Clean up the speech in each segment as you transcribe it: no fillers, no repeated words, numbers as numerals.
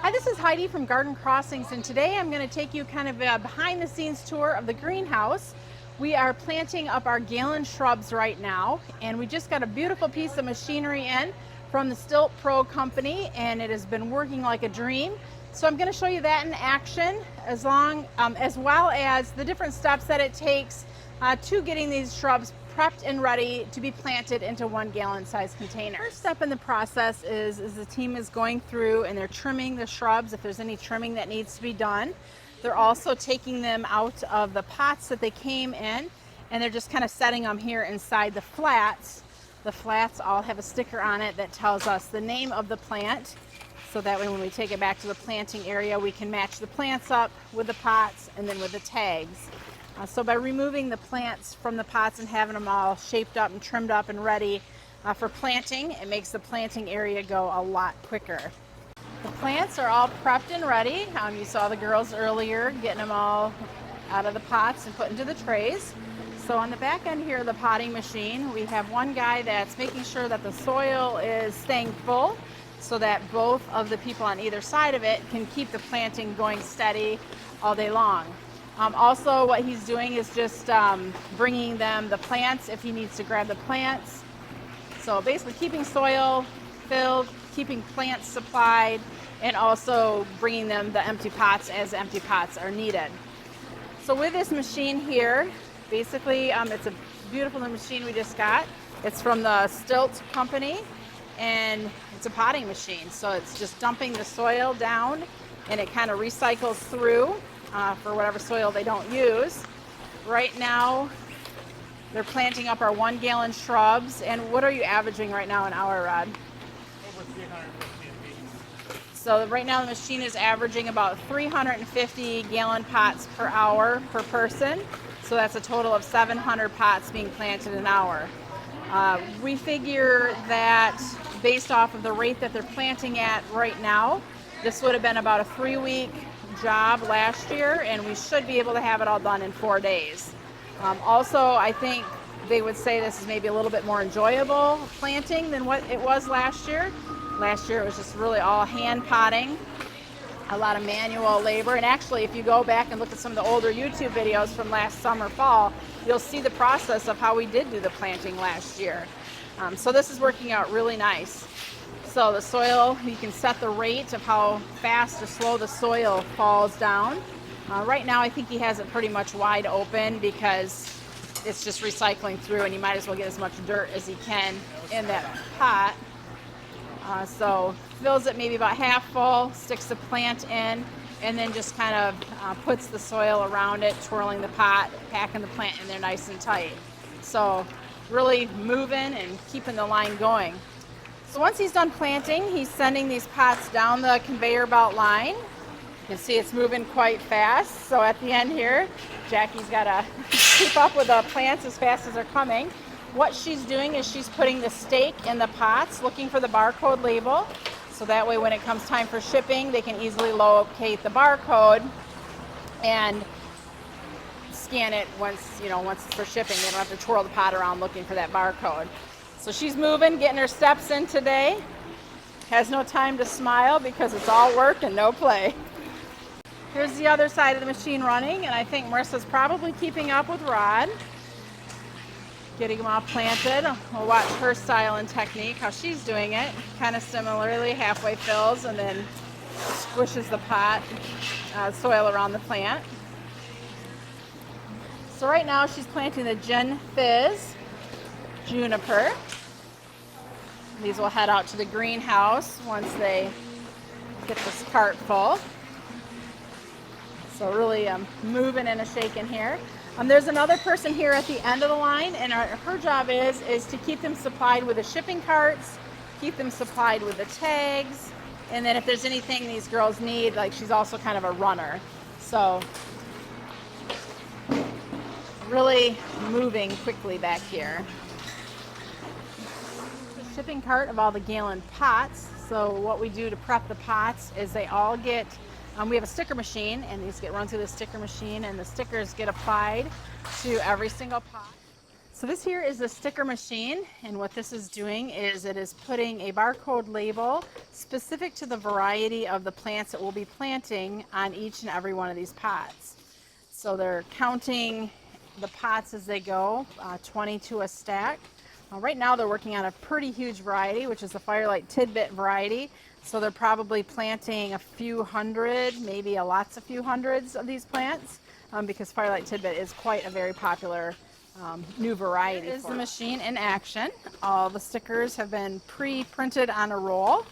Hi, this is Heidi from Garden Crossings, and today I'm going to take you kind of a behind the scenes tour of the greenhouse. We are planting up our gallon shrubs right now, and we just got a beautiful piece of machinery in from the Stilt Pro company, and it has been working like a dream. So I'm going to show you that in action, as well as the different steps that it takes to getting these shrubs prepped and ready to be planted into 1 gallon size container. First step in the process is the team is going through and they're trimming the shrubs if there's any trimming that needs to be done. They're also taking them out of the pots that they came in, and they're just kind of setting them here inside the flats. The flats all have a sticker on it that tells us the name of the plant, so that way when we take it back to the planting area, we can match the plants up with the pots and then with the tags. So by removing the plants from the pots and having them all shaped up and trimmed up and ready for planting, it makes the planting area go a lot quicker. The plants are all prepped and ready. You saw the girls earlier getting them all out of the pots and put into the trays. So on the back end here of the potting machine, we have one guy that's making sure that the soil is staying full so that both of the people on either side of it can keep the planting going steady all day long. Also, what he's doing is just bringing them the plants if he needs to grab the plants. So basically keeping soil filled, keeping plants supplied, and also bringing them the empty pots as empty pots are needed. So with this machine here, basically it's a beautiful new machine we just got. It's from the Stilt company, and it's a potting machine. So it's just dumping the soil down, and it kind of recycles through for whatever soil they don't use. Right now, they're planting up our 1 gallon shrubs. And what are you averaging right now an hour, Rod? Over 350 apiece. So right now the machine is averaging about 350 gallon pots per hour per person. So that's a total of 700 pots being planted an hour. We figure that based off of the rate that they're planting at right now, this would have been about a 3-week job last year, and we should be able to have it all done in 4 days. Also, I think they would say this is maybe a little bit more enjoyable planting than what it was last year. Last year it was just really all hand potting, a lot of manual labor. And actually, if you go back and look at some of the older YouTube videos from last summer, fall, you'll see the process of how we did do the planting last year. So this is working out really nice. So the soil, you can set the rate of how fast or slow the soil falls down. Right now I think he has it pretty much wide open because it's just recycling through, and you might as well get as much dirt as he can in that pot. So fills it maybe about half full, sticks the plant in, and then just kind of puts the soil around it, twirling the pot, packing the plant in there nice and tight. So really moving and keeping the line going. So once he's done planting, he's sending these pots down the conveyor belt line. You can see it's moving quite fast. So at the end here, Jackie's got to keep up with the plants as fast as they're coming. What she's doing is she's putting the stake in the pots, looking for the barcode label. So that way when it comes time for shipping, they can easily locate the barcode and scan it once it's for shipping. They don't have to twirl the pot around looking for that barcode. So she's moving, getting her steps in today. Has no time to smile because it's all work and no play. Here's the other side of the machine running, and I think Marissa's probably keeping up with Rod. Getting them all planted. We'll watch her style and technique, how she's doing it. Kind of similarly, halfway fills and then squishes the pot, soil around the plant. So right now she's planting the Gin Fizz juniper. These will head out to the greenhouse once they get this cart full. So really moving and a shaking here. There's another person here at the end of the line, and her job is to keep them supplied with the shipping carts, keep them supplied with the tags, and then if there's anything these girls need, like she's also kind of a runner. So really moving quickly back here. Shipping cart of all the gallon pots. So what we do to prep the pots is they all get, we have a sticker machine, and these get run through the sticker machine, and the stickers get applied to every single pot. So this here is the sticker machine, and what this is doing is it is putting a barcode label specific to the variety of the plants that we'll be planting on each and every one of these pots. So they're counting the pots as they go, 20 to a stack. Right now they're working on a pretty huge variety, which is the Firelight Tidbit variety. So they're probably planting a few hundred, maybe lots of few hundreds of these plants, because Firelight Tidbit is quite a very popular new variety. Here is the machine in action. All the stickers have been pre-printed on a roll.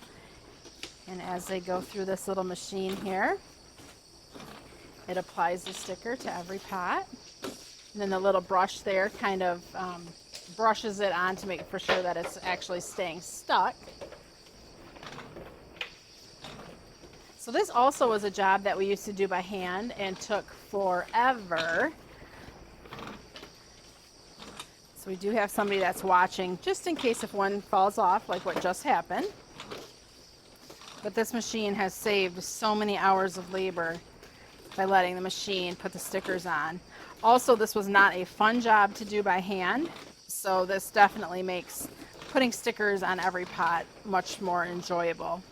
And as they go through this little machine here, it applies the sticker to every pot. And then the little brush there kind of brushes it on to make for sure that it's actually staying stuck. So this also was a job that we used to do by hand and took forever. So we do have somebody that's watching just in case if one falls off like what just happened. But this machine has saved so many hours of labor by letting the machine put the stickers on. Also, this was not a fun job to do by hand, so this definitely makes putting stickers on every pot much more enjoyable.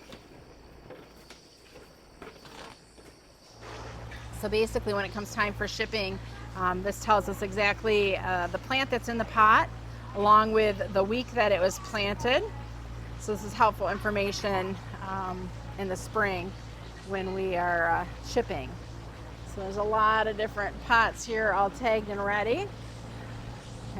So basically when it comes time for shipping, this tells us exactly the plant that's in the pot along with the week that it was planted. So this is helpful information in the spring when we are shipping. So there's a lot of different pots here all tagged and ready.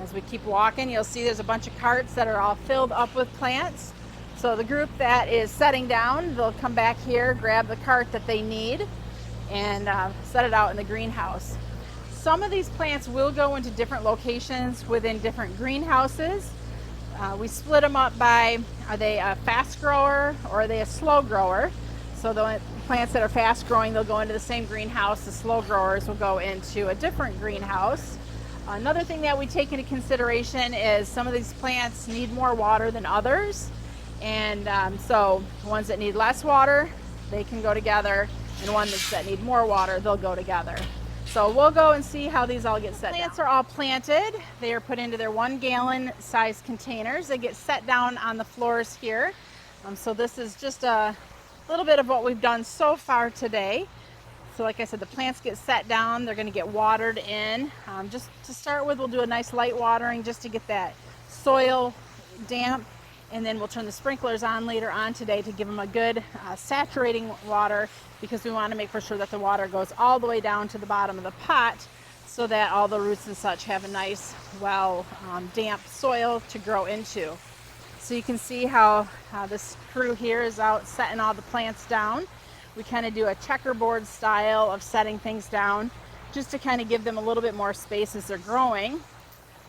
As we keep walking, you'll see there's a bunch of carts that are all filled up with plants. So the group that is setting down, they'll come back here, grab the cart that they need, and set it out in the greenhouse. Some of these plants will go into different locations within different greenhouses. We split them up by, are they a fast grower or are they a slow grower? So the plants that are fast growing, they'll go into the same greenhouse. The slow growers will go into a different greenhouse. Another thing that we take into consideration is some of these plants need more water than others. And so ones that need less water, they can go together, and ones that need more water, they'll go together. So we'll go and see how these all get set down. Plants are all planted. They are put into their 1 gallon size containers. They get set down on the floors here. So this is just a little bit of what we've done so far today. So like I said, the plants get set down. They're going to get watered in. Just to start with, we'll do a nice light watering just to get that soil damp. And then we'll turn the sprinklers on later on today to give them a good saturating water, because we want to make for sure that the water goes all the way down to the bottom of the pot so that all the roots and such have a nice, well, damp soil to grow into. So you can see how this crew here is out setting all the plants down. We kind of do a checkerboard style of setting things down just to kind of give them a little bit more space as they're growing.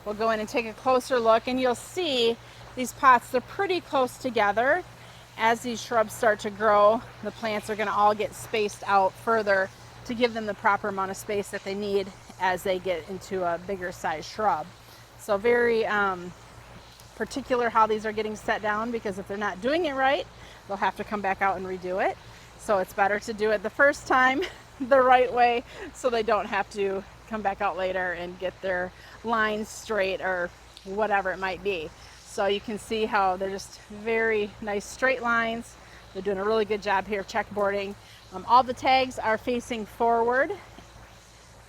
We'll go in and take a closer look, and you'll see these pots, they're pretty close together. As these shrubs start to grow, the plants are going to all get spaced out further to give them the proper amount of space that they need as they get into a bigger size shrub. So very particular how these are getting set down, because if they're not doing it right, they'll have to come back out and redo it. So it's better to do it the first time the right way so they don't have to come back out later and get their lines straight or whatever it might be. So you can see how they're just very nice straight lines. They're doing a really good job here of checkboarding. All the tags are facing forward,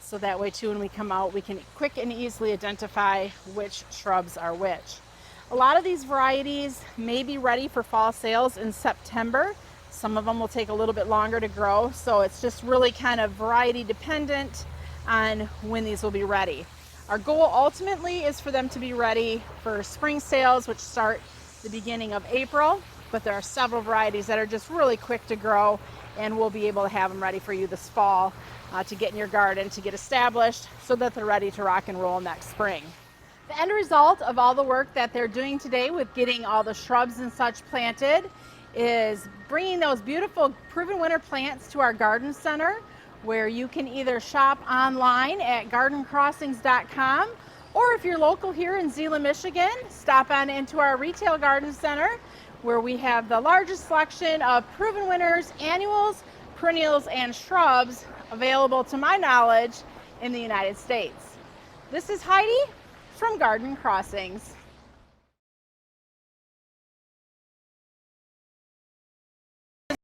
so that way too when we come out we can quick and easily identify which shrubs are which. A lot of these varieties may be ready for fall sales in September. Some of them will take a little bit longer to grow, so it's just really kind of variety dependent on when these will be ready. Our goal ultimately is for them to be ready for spring sales, which start the beginning of April, but there are several varieties that are just really quick to grow, and we'll be able to have them ready for you this fall to get in your garden, to get established so that they're ready to rock and roll next spring. The end result of all the work that they're doing today with getting all the shrubs and such planted is bringing those beautiful Proven Winner plants to our garden center, where you can either shop online at gardencrossings.com, or if you're local here in Zeeland, Michigan, stop on into our retail garden center, where we have the largest selection of Proven Winners, annuals, perennials, and shrubs available, to my knowledge, in the United States. This is Heidi, from Garden Crossings.